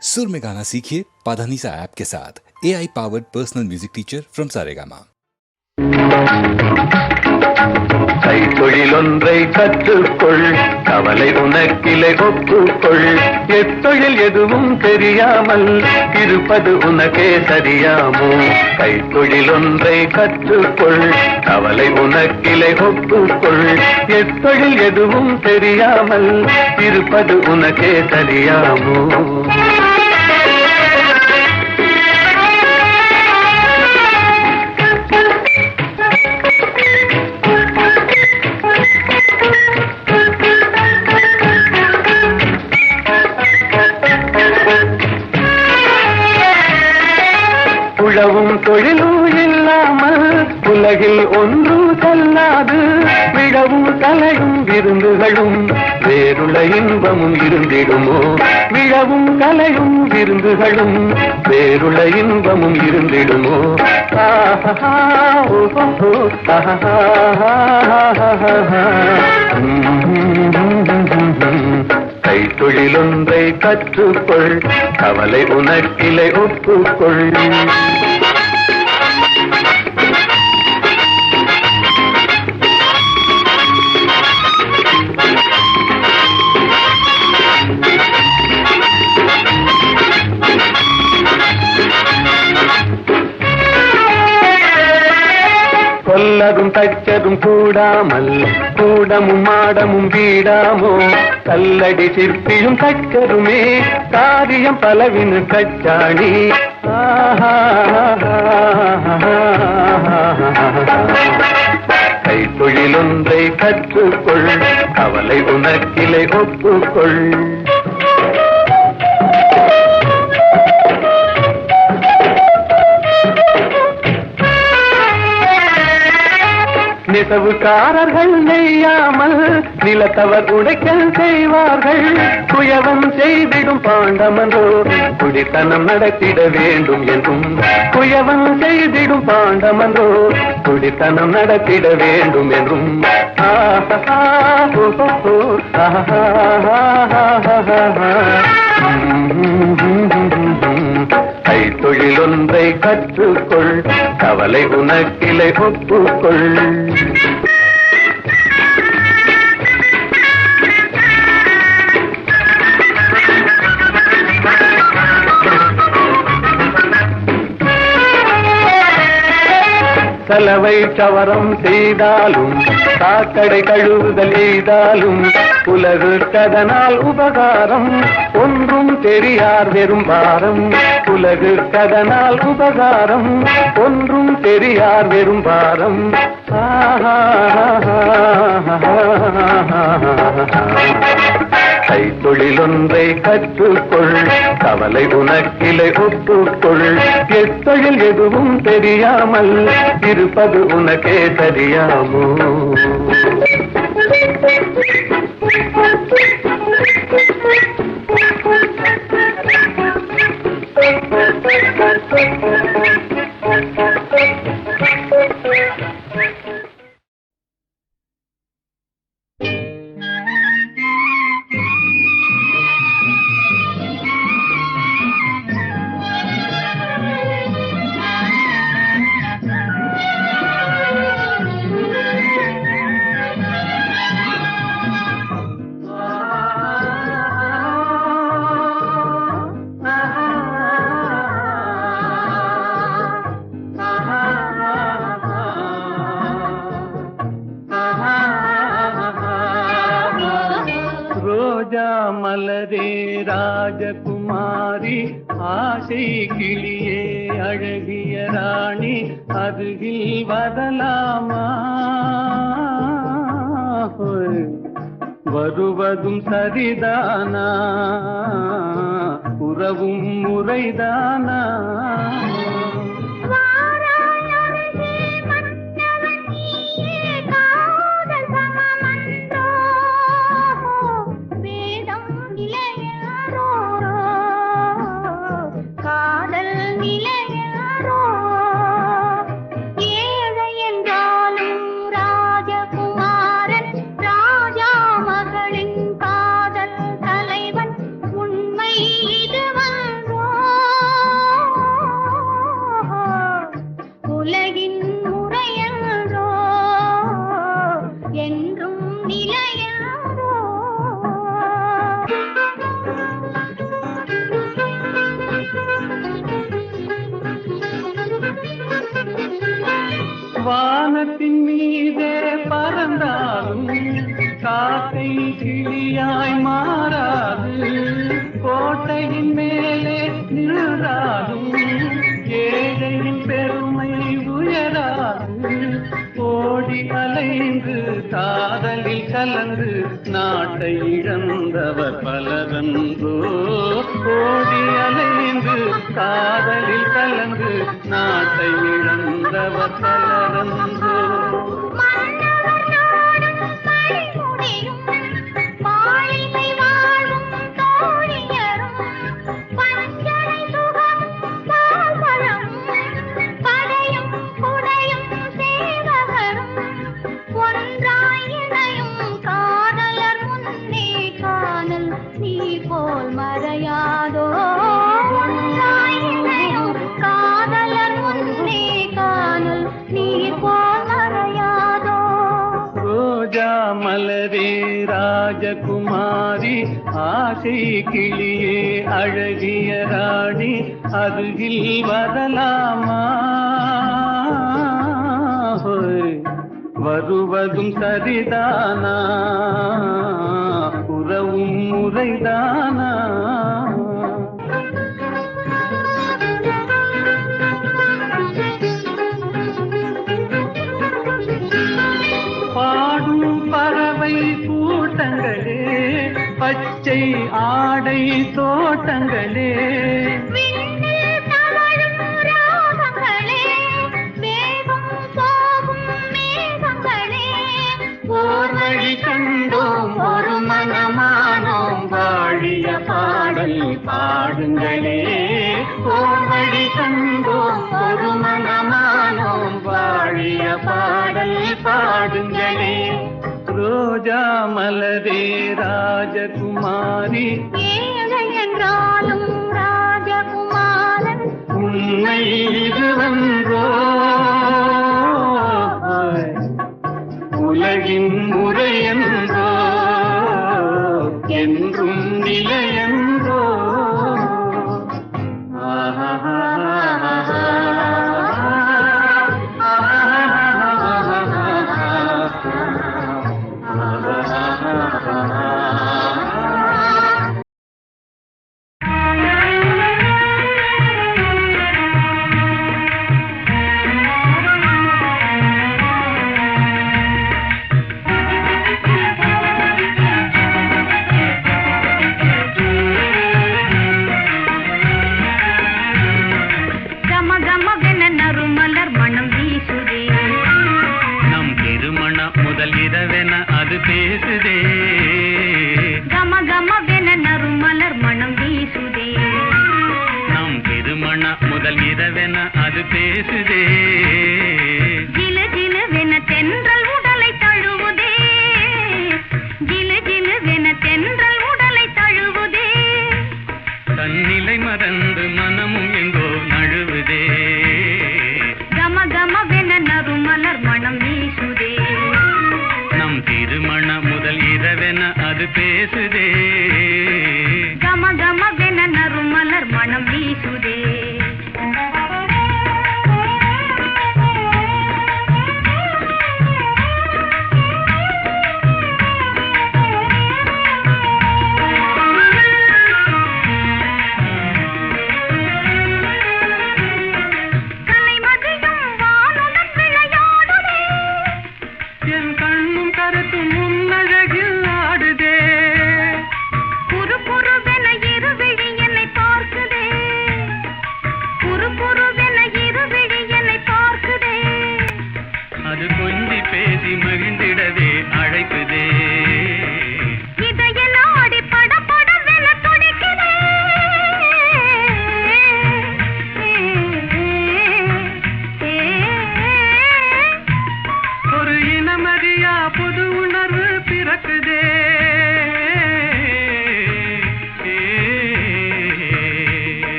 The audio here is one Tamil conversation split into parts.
सुर में गाना सीखिए पाधानीसा ऐप के साथ। AI powered personal music teacher from Saregama. கைத்தொழிலொன்றை கற்றுக்கொள், கவலை உனக்கிலை ஒப்புக்கொள். எத்தொழில் எதுவும் தெரியாமல் இருப்பது உனக்கே சரியாமோ? கைத்தொழிலொன்றை கற்றுக்கொள், கவலை உனக்கிலை ஒப்புக்கொள். எத்தொழில் எதுவும் தெரியாமல் இருப்பது உனக்கே சரியாமோ? உழவும் தொழிலும் இல்லாமல் உலகில் ஒன்றும் செல்லாது. விழவும் கலையும் விருந்துகளும் வேறுள்ள இன்பமும் இருந்திடுமோ? விழவும் கலையும் விருந்துகளும் வேறுள்ள இன்பமும் இருந்திடுமோ? கைத்தொழிலொன்றை கற்றுக்கொள், கவலை உனக்கிலை ஒப்புக்கொள். கொல்லதும் தச்சதும் கூடாமல் கூடமும் மாடமும் வீடாமோ? கல்லடி சிற்பியும் தச்சருமே காரியம் பலவினு கச்சாணி. கைத்தொழிலொன்றை கற்றுக்கொள், கவலை உனக்கிலை ஒப்புக்கொள். நெசவுக்காரர்கள் நெய்யாமல் நிலத்தவர் உடைக்கல் செய்வார்கள். குயவம் செய்திடும் பாண்டமன்றோ குடித்தனம் நடத்திட வேண்டும் என்றும். குயவம் செய்திடும் பாண்டமன்றோ குடித்தனம் நடத்திட வேண்டும் என்றும். கைத்தொழிலொன்றை கற்றுக்கொள், கவலை உனக்கிலை ஒப்புக்கொள். சலவை சவரம் செய்தாலும் சாக்கடை கழுவுதல் செய்தாலும் உலகுக்கதனால் உபகாரம் ஒன்றும் தெரியார் வெறும் பாரம். உலகுக்கதனால் உபகாரம் ஒன்றும் தெரியார் வெறும் பாரம். கைத்தொழிலொன்றை கற்றுக்கொள், கவலை உனக்கிலை ஒப்புக்கொள். எத்தொழில் எதுவும் தெரியாமல் இருப்பது உனக்கே சரியாமோ? மலரே ராஜகுமாரி, ஆசை கிளியே அழகிய ராணி, அருகில் வரலாமா? வருவதும் சரிதானா, உறவும் முறைதானா? இது கலந்து நாட்டை இழந்தவர் பலரன்றோ. ஓடி அலைந்து காதலில் கலந்து நாட்டை இழந்தவர் பலரன்றோ. மலரே ராஜகுமாரி ஆசை கிளியே அழகிய ராணி அருகில் வரலாமா? வருவதும் சரிதானா, உறவும் முறைதானா? பாடும் பறவை கூட்டங்களே, பச்சை ஆடை தோட்டங்களே, ஓர் வழி கண்டோம் ஒரு மனமானோம் வாழிய பாடல் பாடுங்களே. ஓர் வழி கண்டோம் ஒரு மனமானோம் வாழிய பாடல் பாடுங்களே. ரோஜா மலரே ராஜகுமாரி, ஏழை என்றாலும் ராஜகுமாரன் உண்மை இதுவன்றோ. உலகின் முறையன்றோ, என்றும் நிலையன்றோ. முதல் இரவென அது பேசுதே, கம கமவென நறுமலர் மனம் வீசுதே. நம் திருமண முதல் இரவென அது பேசுதே. ஜிலு ஜிலுவென தென்றல் உடலை தழுவுதே, ஜிலு ஜிலுவென தென்றல் உடலை தழுவுதே. தன்னிலை மறந்து மனமும் எங்கோ நழுவுதே. கம கமவென நறுமலர் மனம் வீசுதே. நம் திருமண முதல் இரவென அது பேசுதே. கம கமவென நறுமலர் மனம் வீசுதே.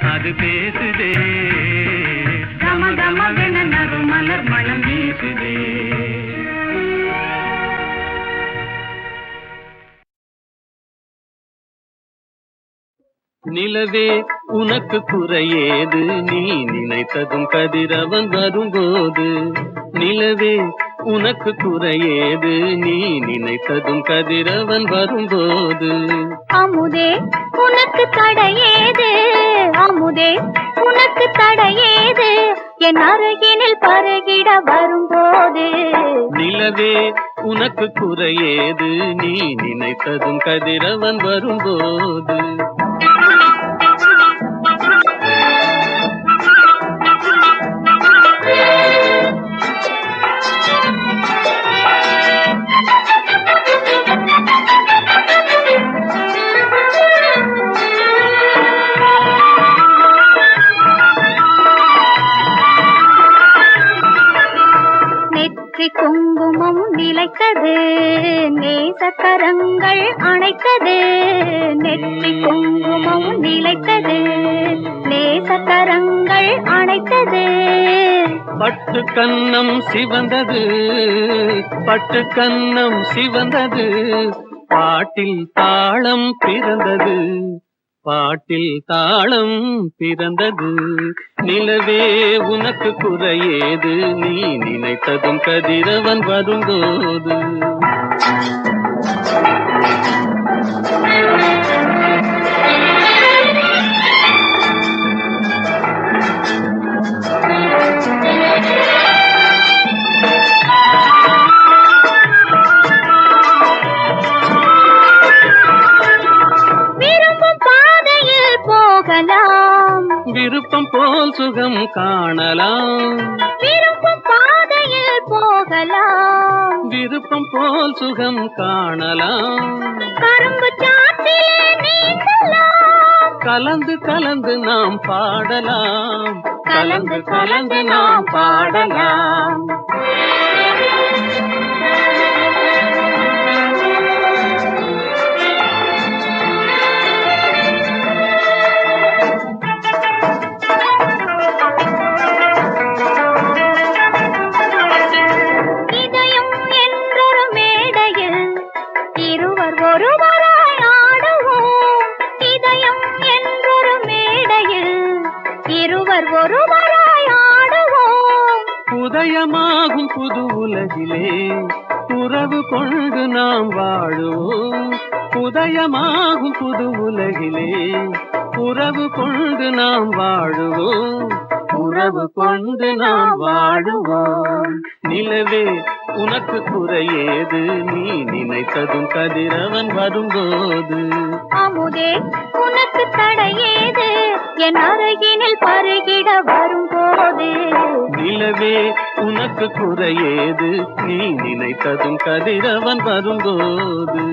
அது பேசுதே, கம கமவென நறுமலர் மனம் வீசுதே. நிலவே உனக்கு குறையேது நீ நினைத்ததும் கதிரவன் வரும்போது. நிலவே உனக்கு குறையேது நீ நினைத்ததும் கதிரவன் வரும்போது. அமுதே உனக்கு தடையேது, அமுதே உனக்கு தடையேது, என் அருகினில் பருகிட வரும்போது. நிலவே உனக்கு குறையேது நீ நினைத்ததும் கதிரவன் வரும்போது. குங்குமம் நிலைத்தது, நேசக்கரங்கள் அணைத்தது. நெற்றி குங்குமம் நிலைத்தது, நேசக்கரங்கள் அணைத்தது. பட்டு கன்னம் சிவந்தது, பட்டு கன்னம் சிவந்தது. பாட்டில் தாளம் பிறந்தது, பாட்டில் தாளம் பிறந்தது. நிலவே உனக்கு குறையேது நீ நினைத்ததும் கதிரவன் வரும்போது. விருப்பம் போல் சுகம் காணலாம், விருப்பம் பாதையில் போகலாம். விருப்பம் போல் சுகம் காணலாம். கரும்பு சாற்றிலே நீந்தலாம், கலந்து கலந்து நாம் பாடலாம், கலந்து கலந்து நாம் பாடலாம். உதயமாகும் புது உலகிலே உறவு கொண்டு நாம் வாழுவோம். உதயமாகும் புது உலகிலே உறவு கொண்டு நாம் வாழுவோம், உறவு கொண்டு நாம் வாழுவோம். நிலவே உனக்கு குறையேது நீ நினைத்ததும் கதிரவன் வரும்போது. அமுதே உனக்கு தடையேது என் அருகினில் பருகிட வரும்போது. நிலவே உனக்கு குறையேது நீ நினைத்ததும் கதிரவன் வரும்போது.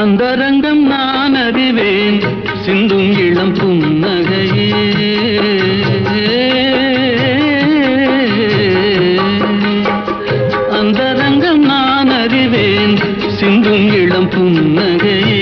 அந்தரங்கம் நான் அறிவேன் சிந்தும் இளம் புன்னகையே. அந்தரங்கம் நான் அறிவேன் சிந்தும் இளம் புன்னகையே.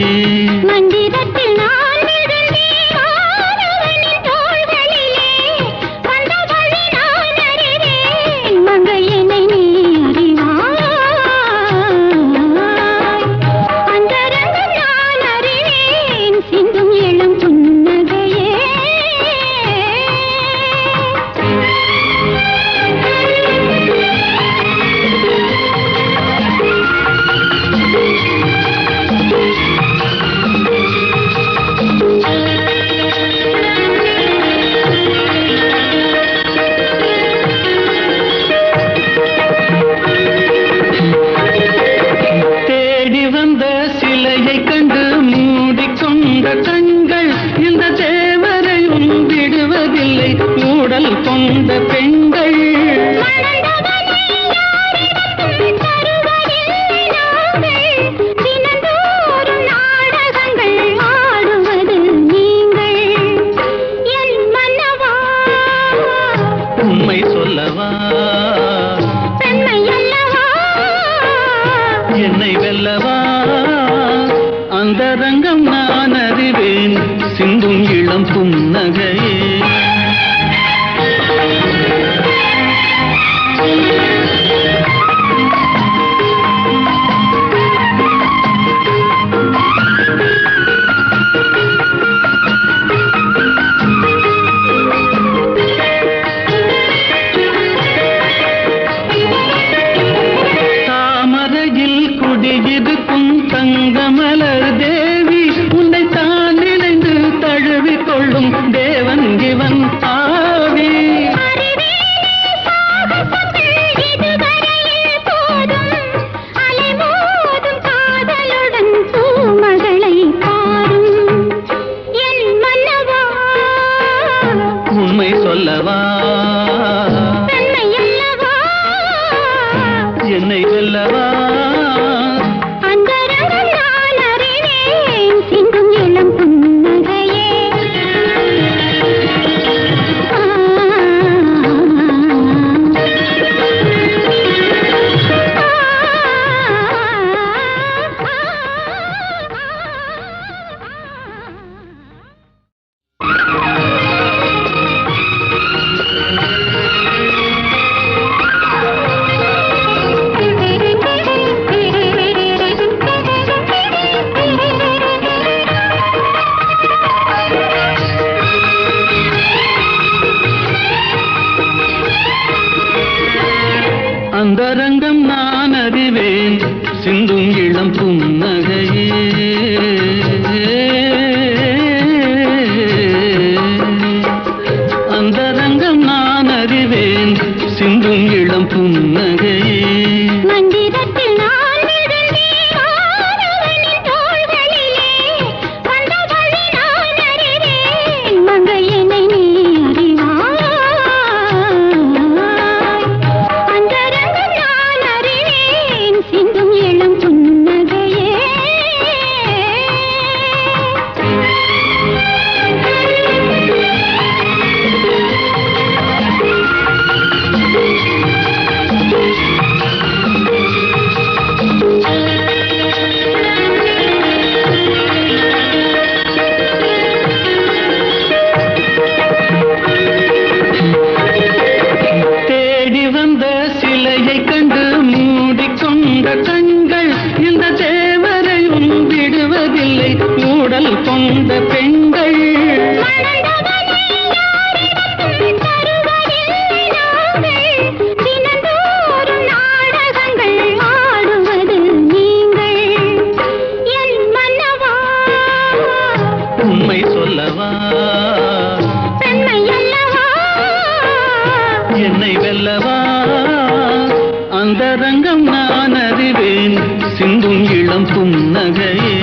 என்னை வெல்லவா அந்தரங்கம் நான் அறிவேன் சிந்தும் இளம் புன்னகையே அந்தரங்கம் நான் அறிவேன் சிந்தும் இளம் புன்னகையே அந்தரங்கம் நான் அறிவேன் சிந்தும் இளம் புன்னகையே மந்திரத்தில் நான் விழுந்தேன் ஆடவனின் தோள்களிலே வந்த வழி நான் அறிவேன் மங்கையனை நீ அறிவாய் அந்தரங்கம் நான் அறிவேன் சிந்தும் இளம் புன்னகையே தேடி வந்த சிலையை கண்டு மூடிக்கொண்ட கண்கள் இந்த தேவரையும் விடுவதில்லை ஊடல் கொண்ட பெண்கள் மணந்தவனை யாரிடமும் தருவதில்லை நாங்கள் தினந்தோறும் நாடகங்கள் ஆடுவது நீங்கள் என் மன்னவா உண்மை சொல்லவா பெண்மை அல்லவா என்னை வெல்லவா அந்தரங்கம் நான் அறிவேன் சிந்தும் இளம் புன்னகையே